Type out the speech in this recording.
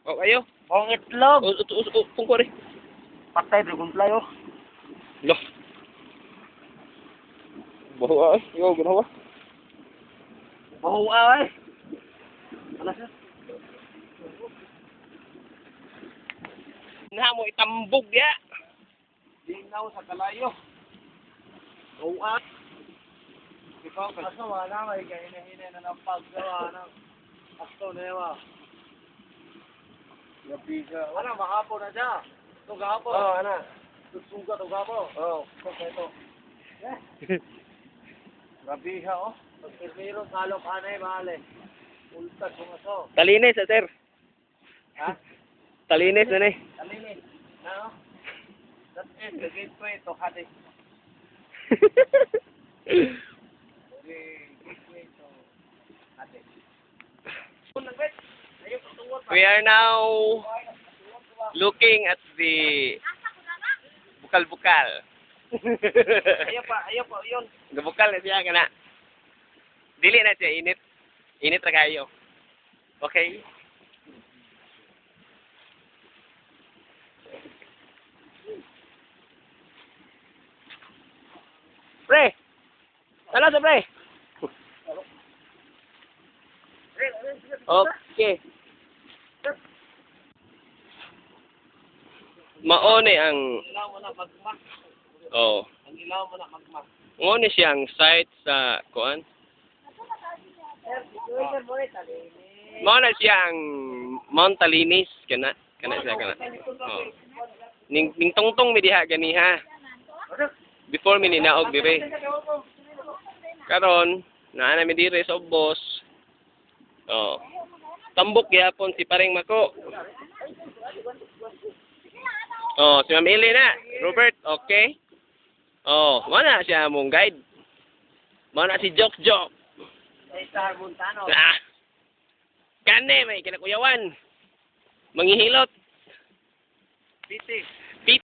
O kayo? Ang itlog. Kung ko rin. Patay, dragonfly, oh. Lo. Bawa ay. Ikaw, ganawa. Bahuwa, eh. Ano siya? Na mo itambog ya. Dinaw sa kalayo. Bahuwa. Ikaw, kaso wala, may kahina-hina na ng paggawa ng asto na yawa. Ano, mahapon na siya. Ito gahapon. Oo, ano. Susuga ito gahapon. Oo, ito. Grabe siya, oh. Pagkirmiro, salok, anay, mahal eh. Ultad, bumaso. Talinis, sir. Ha? Talinis na eh. Talinis. Ano? That is the gateway to Hades. The gateway to Hades. We are now looking at the bukal-bukal. Ayaw pa, yun. Bukal na siya kana. Dili na siya init. Init ra kayo. Okay? Pre. Tala sa pre. Okay. Maone ang Ilaw mo na magma. oh, Ang ilaw mo na magma. maone siyang site sa kuan. Mao na siyang Mount Talinis kana siya kana. Oh. Ning tungtong mi diha ganiha. Before mi ninaog dire. Karon naa na mi dire sa ubos. Oh. Tambok gyapon si paring Mako. Oh, si Ma'am Eli na. Robert, okay? Oh, mana siya mong guide. Mana si Jok. Star Montano. Ah. Kane may kinakuyawan. Manghihilot. Piti.